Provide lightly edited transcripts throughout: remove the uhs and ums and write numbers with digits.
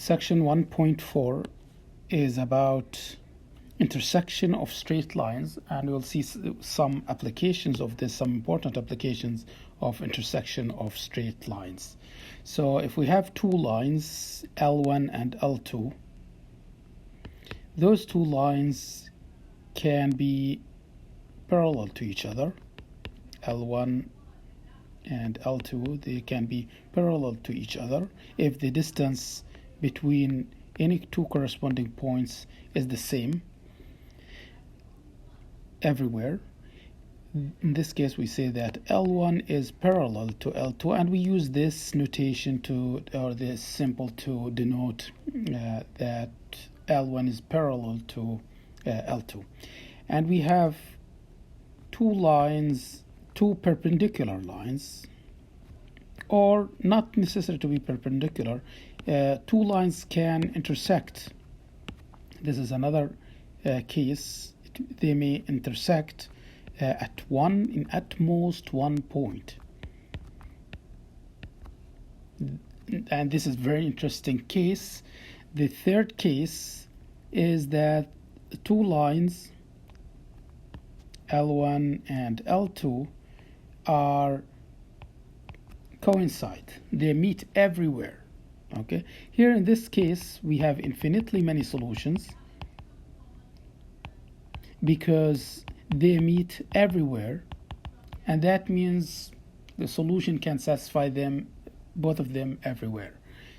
Section 1.4 is about intersection of straight lines, and we'll see some applications of this, some important applications of intersection of straight lines. So if we have two lines, L1 and L2, those two lines can be parallel to each other. L1 and L2, they can be parallel to each other if the distance between any two corresponding points is the same everywhere. In this case, we say that L1 is parallel to L2, and we use this notation or this symbol to denote that L1 is parallel to L2. And we have two perpendicular lines, or not necessary to be perpendicular. Two lines can intersect. This is another case. They may intersect at most one point. And this is a very interesting case. The third case is that two lines, L1 and L2, coincide. They meet everywhere. Okay. Here in this case, we have infinitely many solutions because they meet everywhere, and that means the solution can satisfy them, both of them, everywhere.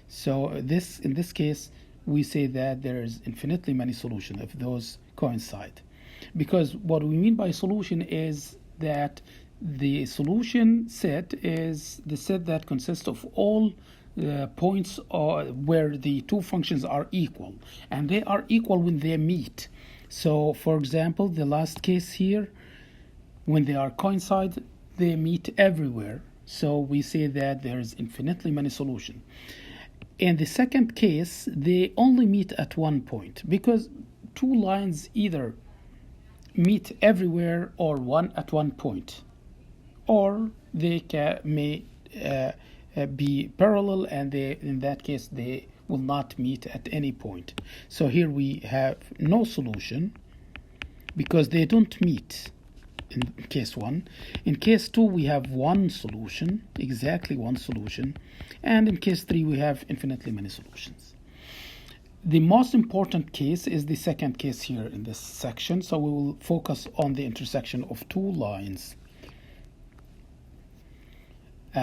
So in this case, we say that there is infinitely many solutions if those coincide, because what we mean by solution is that the solution set is the set that consists of all points where the two functions are equal, and they are equal when they meet. So for example, the last case here, when they are coincide, they meet everywhere. So we say that there is infinitely many solutions. In the second case, they only meet at one point, because two lines either meet everywhere or at one point, or they may be parallel, and in that case they will not meet at any point. So here we have no solution because they don't meet in case 1. In case 2, we have one solution, exactly one solution, and in case 3 we have infinitely many solutions. The most important case is the second case here in this section, so we will focus on the intersection of two lines.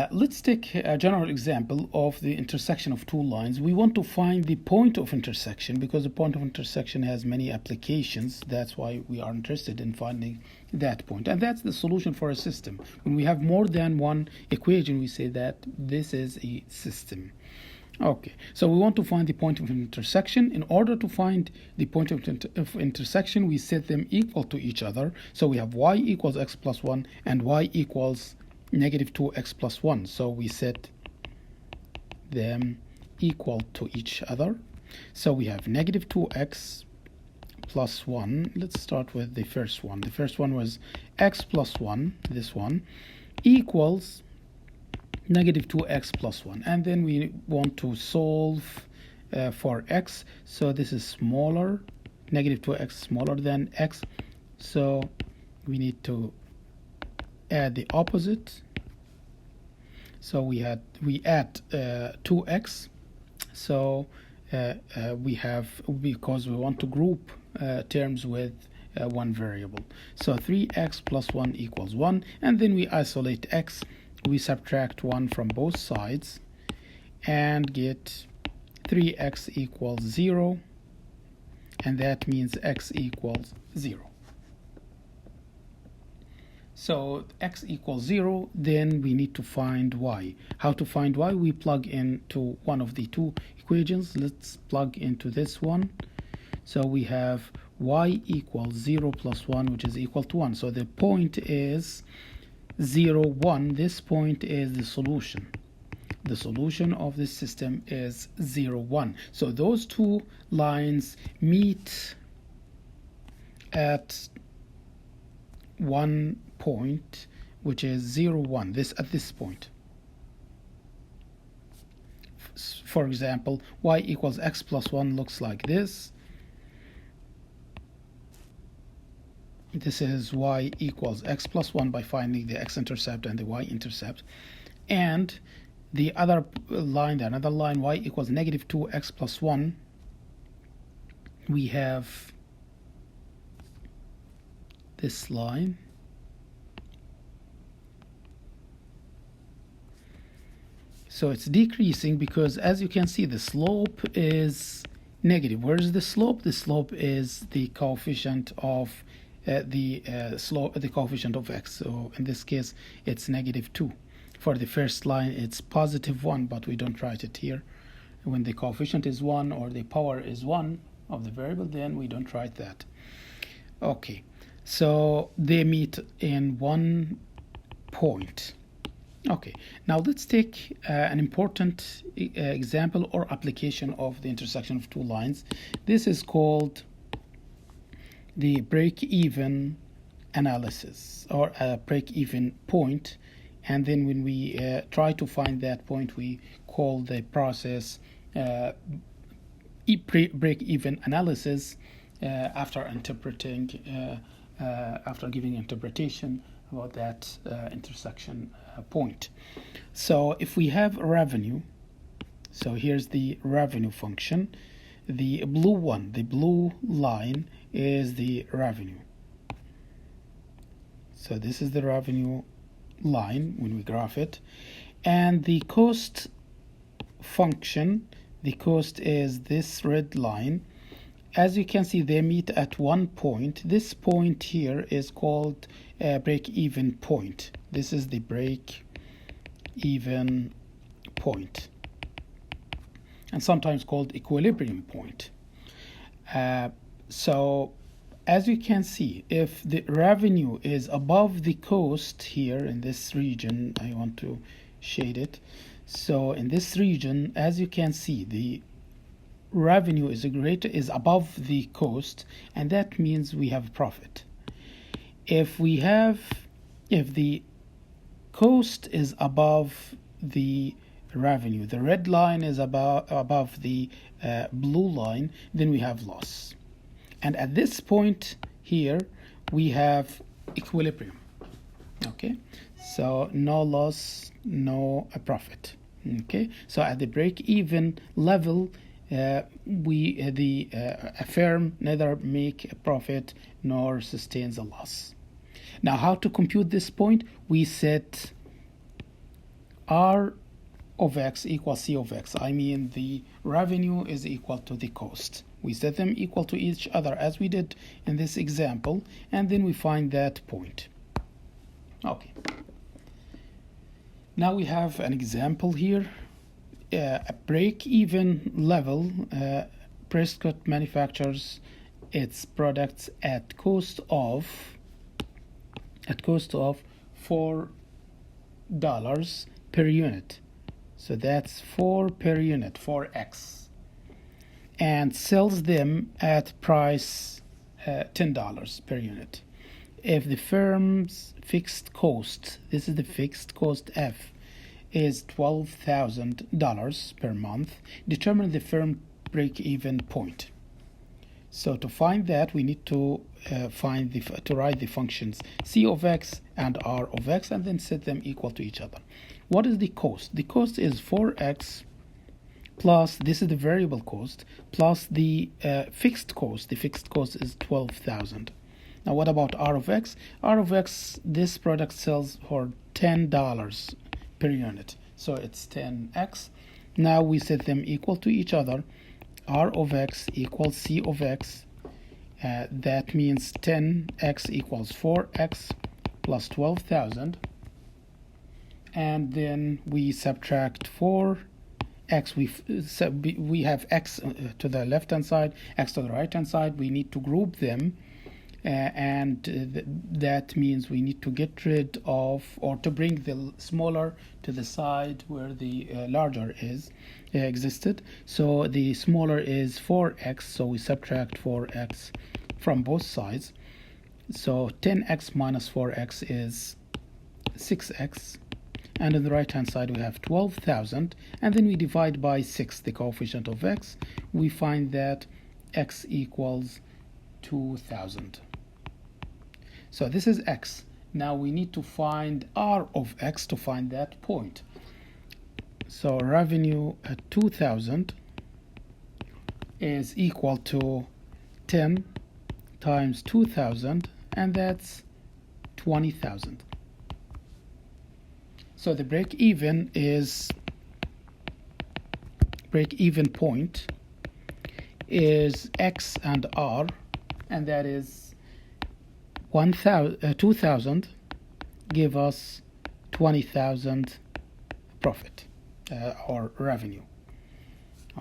Let's take a general example of the intersection of two lines. We want to find the point of intersection because the point of intersection has many applications. That's why we are interested in finding that point. And that's the solution for a system. When we have more than one equation, we say that this is a system. Okay, so we want to find the point of intersection. In order to find the point of intersection, we set them equal to each other. So we have y equals x plus 1 and y equals negative 2x plus 1. So we set them equal to each other. So we have negative 2x plus 1. Let's start with the first one. The first one was x plus 1, this one, equals negative 2x plus 1. And then we want to solve for x. So this is smaller, negative 2x smaller than x. So we need to add the opposite. So we add 2x. So we have, because we want to group terms with one variable. So 3x plus 1 equals 1. And then we isolate x. We subtract 1 from both sides and get 3x equals 0. And that means x equals 0. So x equals 0, then we need to find y. How to find y? We plug into one of the two equations. Let's plug into this one. So we have y equals 0 plus 1, which is equal to 1. So the point is 0, 1. This point is the solution. The solution of this system is 0, 1. So those two lines meet at one point, which is 0, 1, at this point. For example, y equals x plus 1 looks like this. This is y equals x plus 1 by finding the x-intercept and the y-intercept. And the other line, another line, y equals negative 2x plus 1. We have this line. So it's decreasing because, as you can see, the slope is negative. Where is the slope? The slope is the coefficient of the coefficient of x. So in this case, it's negative 2. For the first line, it's positive 1, but we don't write it here. When the coefficient is 1 or the power is 1 of the variable, then we don't write that. Okay, so they meet in one point. Okay, now let's take an important example or application of the intersection of two lines. This is called the break-even analysis, or a break-even point. And then when we try to find that point, we call the process break-even analysis after giving interpretation about that intersection point. So if we have revenue, so here's the revenue function. The blue one, the blue line is the revenue. So this is the revenue line when we graph it. And the cost function, the cost is this red line. As you can see, they meet at one point. This point here is called a break-even point. This is the break-even point, and sometimes called equilibrium point. So as you can see, if the revenue is above the cost here in this region, I want to shade it. So in this region, as you can see, the revenue is above the cost, and that means we have profit. If the cost is above the revenue, the red line is above the blue line, then we have loss. And at this point here, we have equilibrium. Okay, so no loss, no profit. Okay, so at the break-even level, a firm neither make a profit nor sustains a loss. Now, how to compute this point? We set R of x equals C of x. I mean, the revenue is equal to the cost. We set them equal to each other as we did in this example, and then we find that point. Okay. Now we have an example here. A break-even level, Prescott manufactures its products at cost of $4 per unit. So that's 4 per unit, 4x, and sells them at price $10 per unit. If the firm's fixed cost, this is the fixed cost F, is $12,000 per month, determine the firm break-even point. So to find that, we need to write the functions C of x and R of x, and then set them equal to each other. What is the cost? The cost is 4x plus, this is the variable cost, plus the fixed cost. The fixed cost is 12,000. Now what about R of x? R of x, this product sells for $10 per unit, so it's 10x. Now we set them equal to each other. R of x equals C of x. That means 10x equals 4x plus 12,000. And then we subtract 4x. We have x to the left hand side, x to the right hand side. We need to group them. That means we need to get rid of, or to bring the smaller to the side where the larger existed. So the smaller is 4x, so we subtract 4x from both sides. So 10x minus 4x is 6x, and on the right hand side we have 12,000, and then we divide by 6 the coefficient of x. We find that x equals 2,000. So this is x. Now we need to find r of x to find that point. So revenue at 2,000 is equal to 10 times 2,000, and that's 20,000. So the break-even point is x and r, and that is 2,000 give us 20,000 profit or revenue.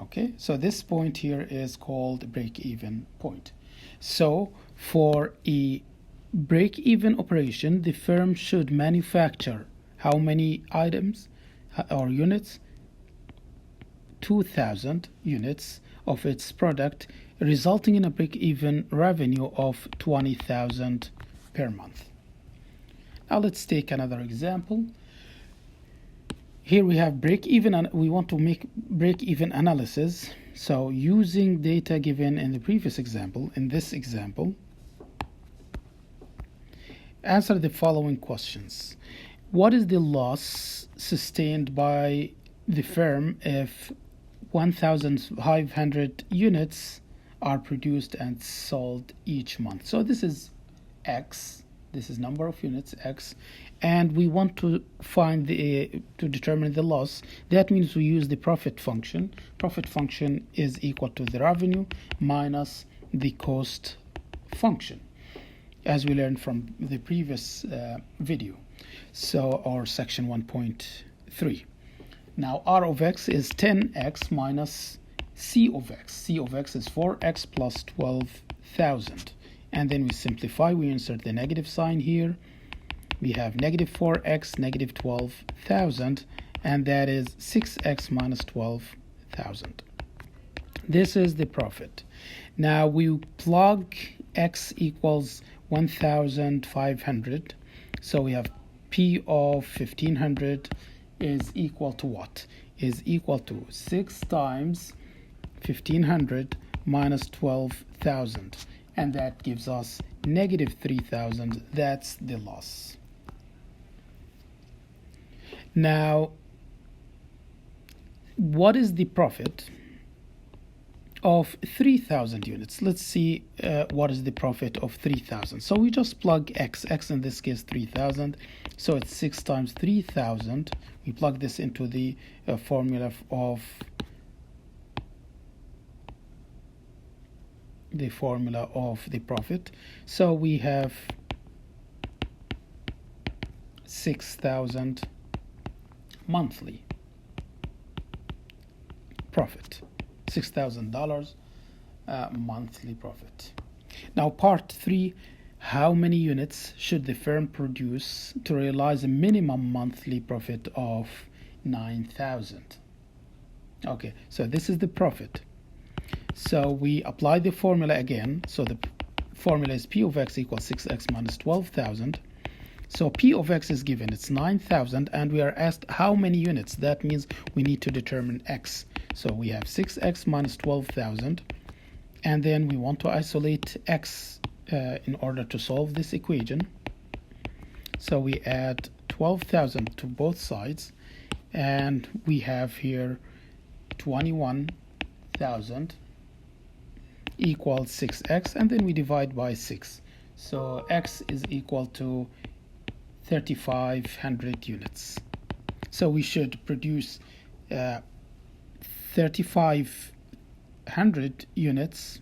Okay, so this point here is called break-even point. So for a break-even operation, the firm should manufacture how many items or units? 2,000 units of its product, resulting in a break-even revenue of 20,000 per month. Now let's take another example. Here we have break-even, and we want to make break-even analysis. So using data given in the previous example, in this example, answer the following questions. What is the loss sustained by the firm if 1,500 units are produced and sold each month? So this is x, this is number of units x, and we want to find to determine the loss. That means we use the profit function. Profit function is equal to the revenue minus the cost function, as we learned from the previous video, or section 1.3. Now r of x is 10x minus c of x. C of x is 4x plus 12,000. And then we simplify, we insert the negative sign here. We have negative 4x, negative 12,000, and that is 6x minus 12,000. This is the profit. Now we plug x equals 1,500. So we have P of 1,500 is equal to what? Is equal to 6 times 1,500 minus 12,000. And that gives us negative 3,000. That's the loss. Now, what is the profit of 3,000 units? Let's see what is the profit of 3,000. So we just plug x. X in this case 3,000. So it's 6 times 3,000. We plug this into the formula of the profit. So we have 6,000 monthly profit, $6,000 monthly profit. Now part 3, how many units should the firm produce to realize a minimum monthly profit of 9,000? Okay, so this is the profit. So we apply the formula again. So the formula is P of x equals 6x minus 12,000. So P of x is given, it's 9,000, and we are asked how many units. That means we need to determine x. So we have 6x minus 12,000, and then we want to isolate x in order to solve this equation. So we add 12,000 to both sides, and we have here 21,000 equals 6x, and then we divide by 6. So x is equal to 3,500 units. So we should produce 3,500 units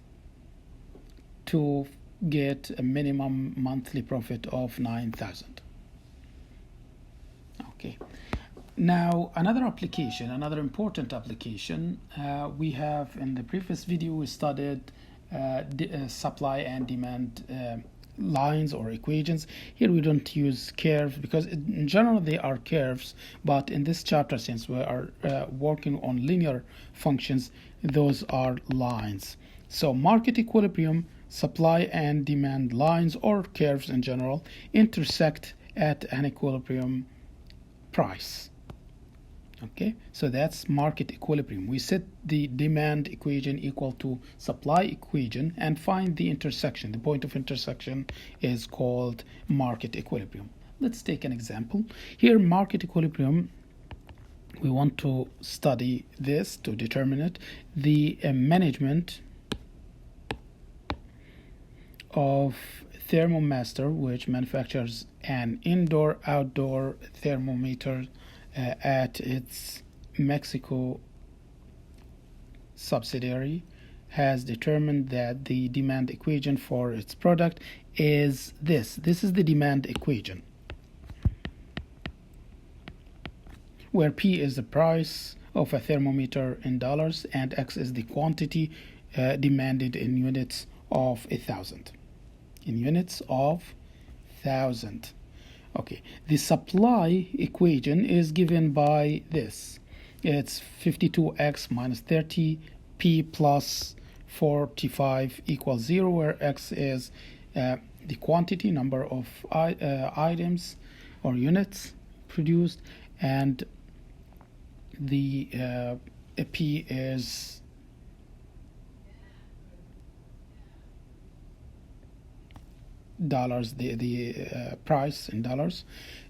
to get a minimum monthly profit of 9,000. Okay. Now another important application, we have in the previous video we studied supply and demand lines or equations. Here we don't use curves because in general they are curves, but in this chapter, since we are working on linear functions, those are lines. So market equilibrium, supply and demand lines or curves in general intersect at an equilibrium price. Okay, so that's market equilibrium. We set the demand equation equal to supply equation and find the intersection. The point of intersection is called market equilibrium. Let's take an example. Here, market equilibrium, we want to study this to determine it. The management of Thermomaster, which manufactures an indoor-outdoor thermometer at its Mexico subsidiary, has determined that the demand equation for its product is this. This is the demand equation, where P is the price of a thermometer in dollars and X is the quantity demanded in units of 1,000. In units of 1,000. Okay, the supply equation is given by this. It's 52x minus 30p plus 45 equals 0, where x is the quantity, number of items or units produced, and the p is dollars, the price in dollars.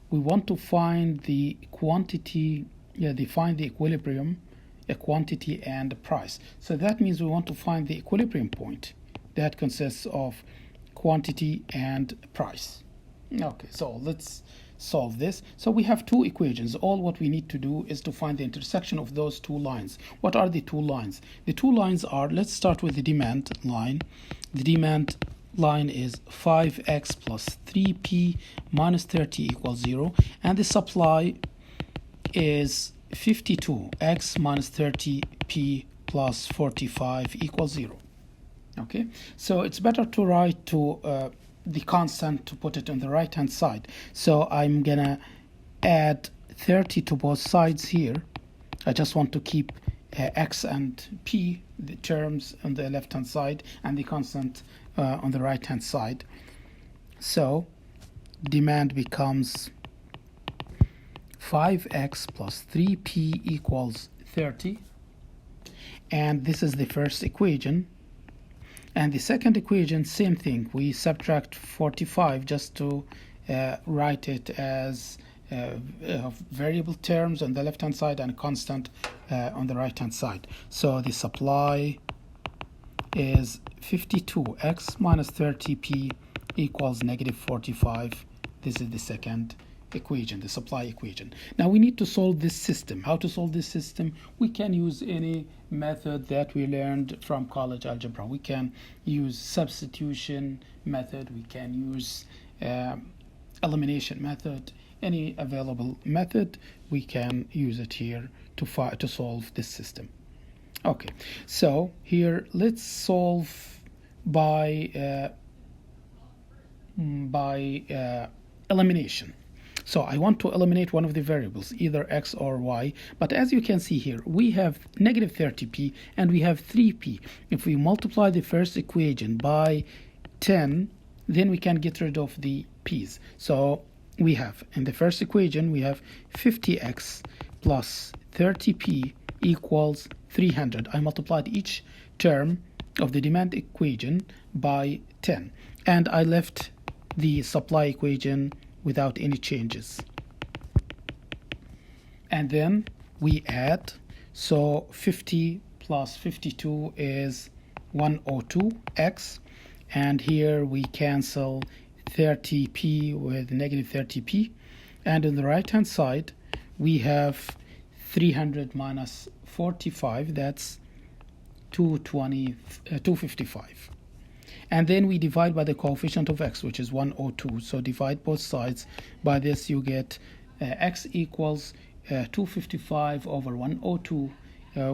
We want to find the quantity, define the equilibrium, a quantity and a price. So that means we want to find the equilibrium point that consists of quantity and price. Okay, so let's solve this. So we have two equations. All what we need to do is to find the intersection of those two lines. What are the two lines? The two lines are, let's start with the demand line. The demand line is 5x plus 3p minus 30 equals 0, and the supply is 52x minus 30p plus 45 equals 0. Okay, so it's better to write to the constant to put it on the right hand side. So I'm gonna add 30 to both sides here. I just want to keep x and p, the terms on the left hand side, and the constant on the right hand side. So demand becomes 5x plus 3p equals 30, and this is the first equation. And the second equation, same thing. We subtract 45 just to write it as variable terms on the left hand side and constant on the right hand side. So the supply is 52x minus 30p equals negative 45. This is the second equation, the supply equation. Now we need to solve this system. How to solve this system? We can use any method that we learned from college algebra. We can use substitution method, we can use elimination method, any available method we can use it here to solve this system. Okay, so here let's solve by elimination. So I want to eliminate one of the variables, either x or y. But as you can see here, we have negative 30p and we have 3p. If we multiply the first equation by 10, then we can get rid of the p's. So we have, in the first equation, we have 50x plus 30p equals 300. I multiplied each term of the demand equation by 10. And I left the supply equation without any changes. And then we add, so 50 plus 52 is 102x, and here we cancel 30p with negative 30p, and on the right hand side we have 300 minus 45, that's 255. And then we divide by the coefficient of x, which is 102. So divide both sides by this, you get x equals 255 over 102,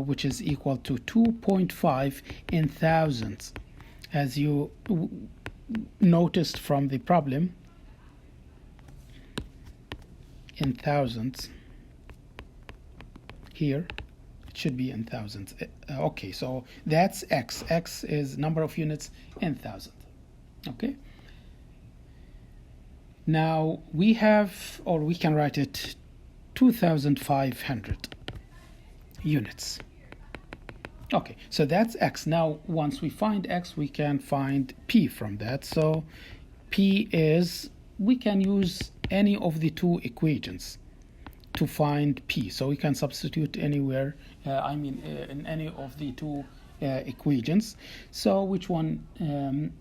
which is equal to 2.5 in thousands. As you noticed from the problem, in thousands here, it should be in thousands. Okay, so that's x. X is number of units in thousand. Okay. Now we have, or we can write it 2,500 units. Okay, so that's X. Now, once we find X, we can find P from that. So P is, we can use any of the two equations to find P. So we can substitute anywhere, in any of the two equations. So which one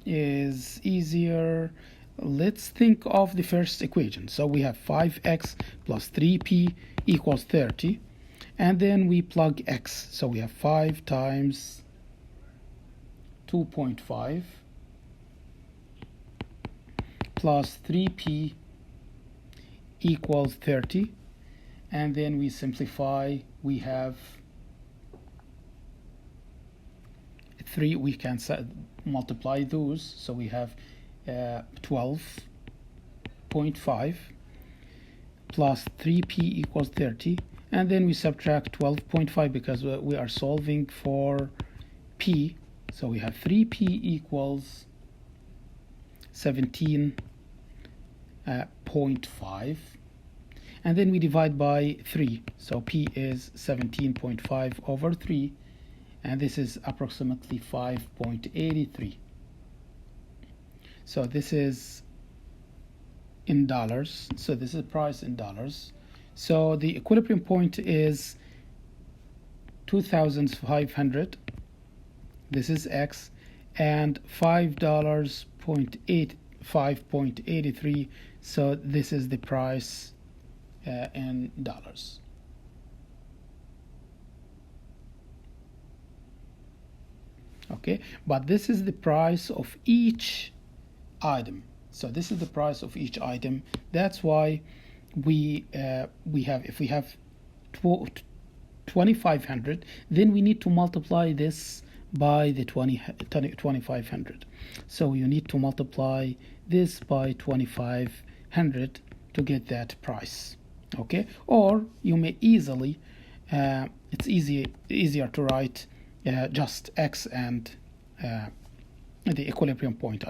is easier? Let's think of the first equation. So we have 5x plus 3p equals 30. And then we plug x. So we have 5 times 2.5 plus 3p equals 30. And then we simplify. We have 3. We can multiply those. So we have 12.5 plus 3p equals 30. And then we subtract 12.5 because we are solving for p. So we have 3p equals 17.5. And then we divide by 3. So p is 17.5 over 3. And this is approximately 5.83. So this is in dollars. So this is the price in dollars. So the equilibrium point is 2,500. This is X, and $5.83. So this is the price in dollars. Okay, but this is the price of each item. So this is the price of each item. That's why we have, if we have 2,500, then we need to multiply this by the 2,500. So you need to multiply this by 2,500 to get that price. Okay, or you may easily, it's easier to write just x and the equilibrium point.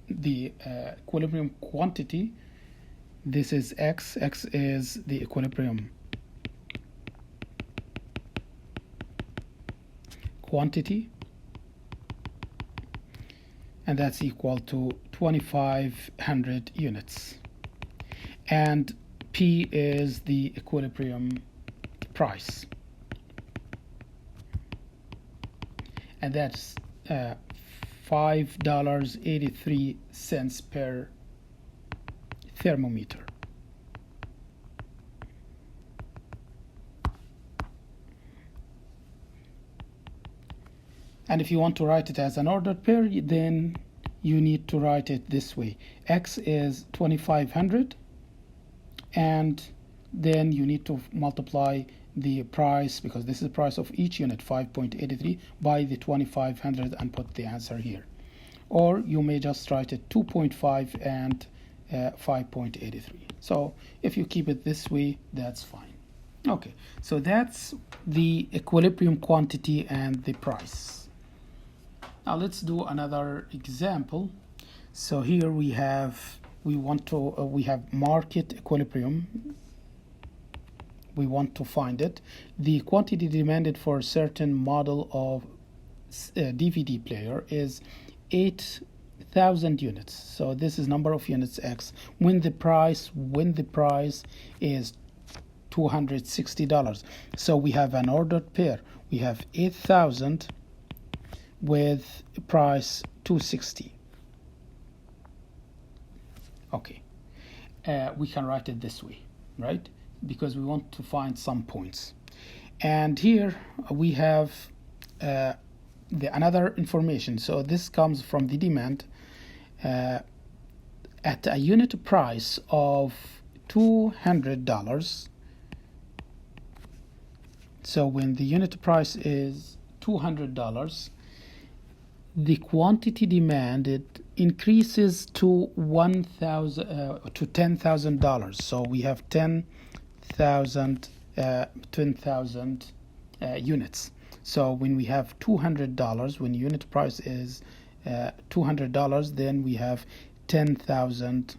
The equilibrium quantity. This is x. X is the equilibrium quantity, and that's equal to 2,500 units. And P is the equilibrium price, and that's $5.83 per thermometer. And if you want to write it as an ordered pair, then you need to write it this way. X is 2,500, and then you need to multiply the price, because this is the price of each unit, 5.83, by the 2,500 and put the answer here. Or you may just write it 2.5 and 5.83. So if you keep it this way, that's fine. Okay, so that's the equilibrium quantity and the price. Now let's do another example. So here we have market equilibrium. We want to find it. The quantity demanded for a certain model of DVD player is 8,000 units. So this is number of units X when the price is $260. So we have an ordered pair. We have 8,000 with price 260. Okay, we can write it this way, right? Because we want to find some points. And here we have another information. So this comes from the demand at a unit price of $200. So when the unit price is $200, the quantity demanded increases to $10,000. So we have 10,000 units. So when we have $200, when unit price is $200, then we have 10,000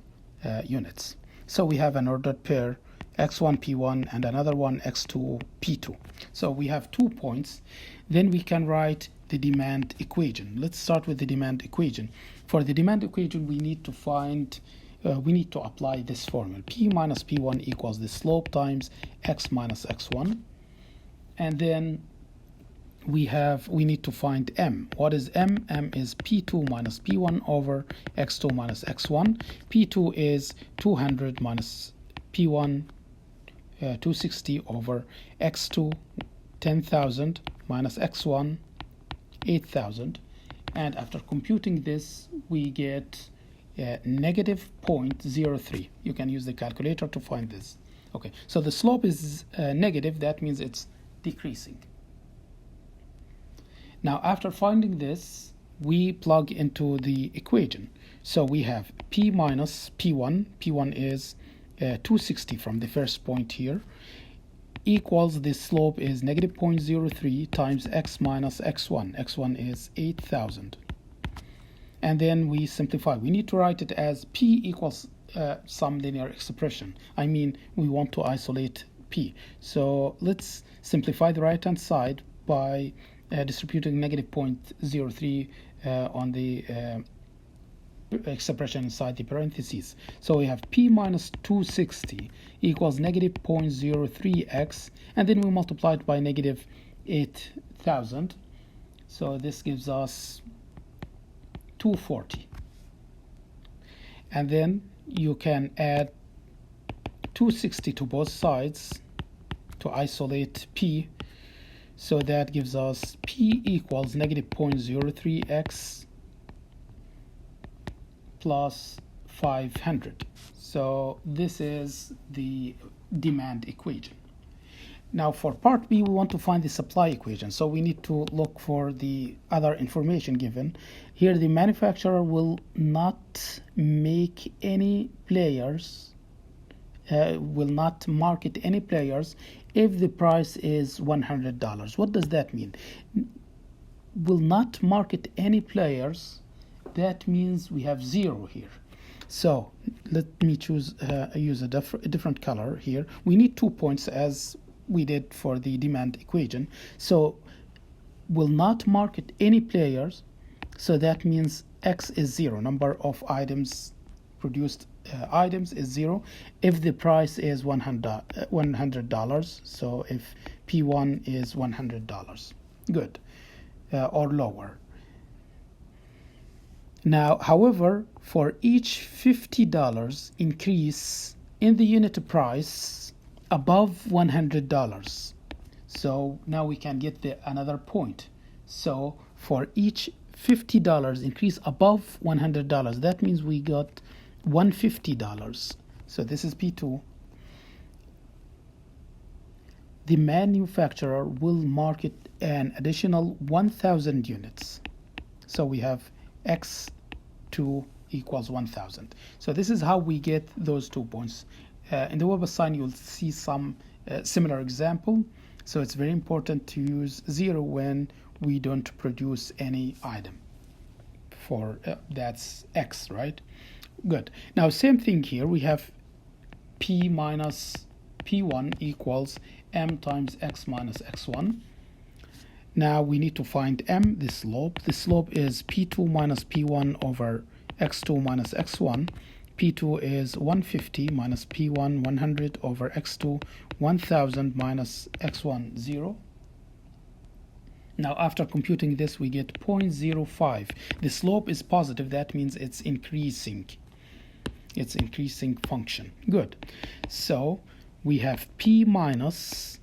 units. So we have an ordered pair x1 p1 and another one x2 p2. So we have 2 points. Then we can write the demand equation. Let's start with the demand equation. For the demand equation, we need to apply this formula. P minus P1 equals the slope times x minus x1. And then we need to find M. What is M? M is P2 minus P1 over x2 minus x1. P2 is 200 minus P1, 260 over x2, 10,000 minus x1, 8,000. And after computing this, we get negative 0.03. You can use the calculator to find this. Okay, so the slope is negative. That means it's decreasing. Now, after finding this, we plug into the equation. So we have P minus P1. P1 is 260 from the first point here, equals the slope is negative 0.03 times x minus x1. x1 is 8,000. And then we simplify. We need to write it as P equals some linear expression. I mean, we want to isolate P. So let's simplify the right-hand side by distributing negative 0.03 on the expression inside the parentheses. So we have P minus 260 equals negative 0.03x, and then we multiply it by negative 8,000. So this gives us 240. And then you can add 260 to both sides to isolate P. So that gives us P equals negative 0.03x plus 500. So this is the demand equation. Now for part B, we want to find the supply equation. So we need to look for the other information given. Here the manufacturer will not make any players, will not market any players if the price is $100. What does that mean? Will not market any players. That means we have 0 here. So let me use a different color here. We need 2 points as we did for the demand equation. So will not market any players. So that means X is 0. Number of items produced items is 0 if the price is $100. So if P1 is $100, good, or lower. Now, however, for each $50 increase in the unit price above $100, so now we can get another point. So for each $50 increase above $100, that means we got $150. So this is P2. The manufacturer will market an additional 1,000 units. So we have X2 equals 1,000. So this is how we get those 2 points. In the web assign, you'll see some similar example. So it's very important to use 0 when we don't produce any item. For that's X, right? Good. Now, same thing here. We have P minus P1 equals M times X minus X1. Now we need to find M, the slope. The slope is P2 minus P1 over X2 minus X1. P2 is 150 minus P1, 100 over X2, 1000 minus X1, 0. Now, after computing this, we get 0.05. The slope is positive. That means it's increasing. It's increasing function. Good. So we have P minus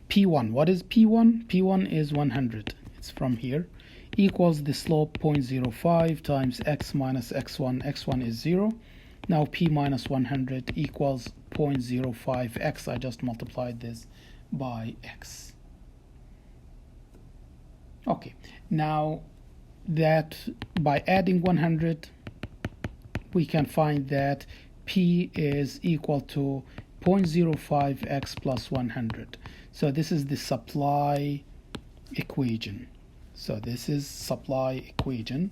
P1. What is P1? P1 is 100. It's from here. Equals the slope 0.05 times X minus X1. X1 is 0. Now P minus 100 equals 0.05X. I just multiplied this by X. Okay, now that by adding 100, we can find that P is equal to 0.05x plus 100. So this is the supply equation. So this is supply equation,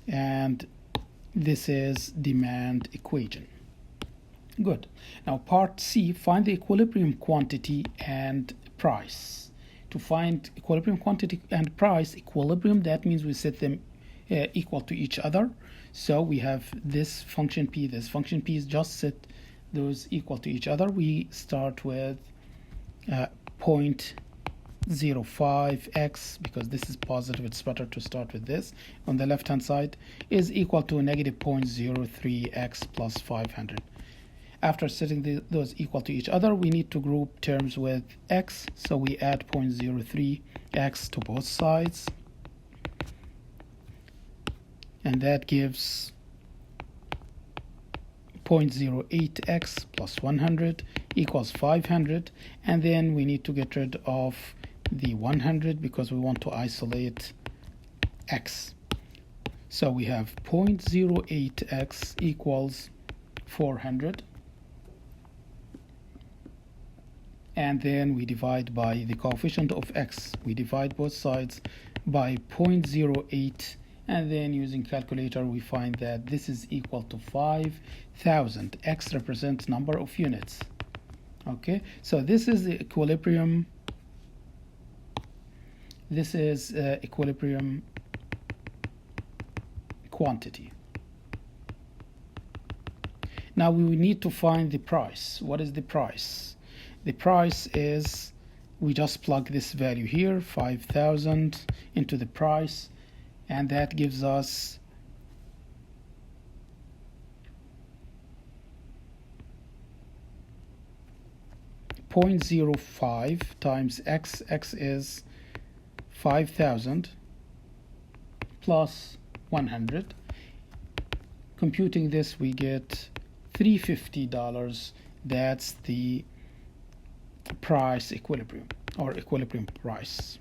and this is demand equation. Good. Now part C, find the equilibrium quantity and price. To find equilibrium quantity and price, equilibrium, that means we set them equal to each other. So we have this function P, this function P is just set those equal to each other. We start with 0.05x, because this is positive, it's better to start with this. On the left hand side is equal to negative 0.03x plus 500. After setting those equal to each other, we need to group terms with x, so we add 0.03x to both sides, and that gives 0.08x plus 100 equals 500, and then we need to get rid of the 100 because we want to isolate x. So we have 0.08x equals 400, and then we divide by the coefficient of x. We divide both sides by 0.08, and then using calculator we find that this is equal to 5,000. X represents number of units. Okay, so this is the equilibrium. This is equilibrium quantity. Now we need to find the price. What is the price? The price is, we just plug this value here, 5,000, into the price, and that gives us 0.05 times x. X is 5,000 plus 100. Computing this, we get $350. That's the price equilibrium, or equilibrium price.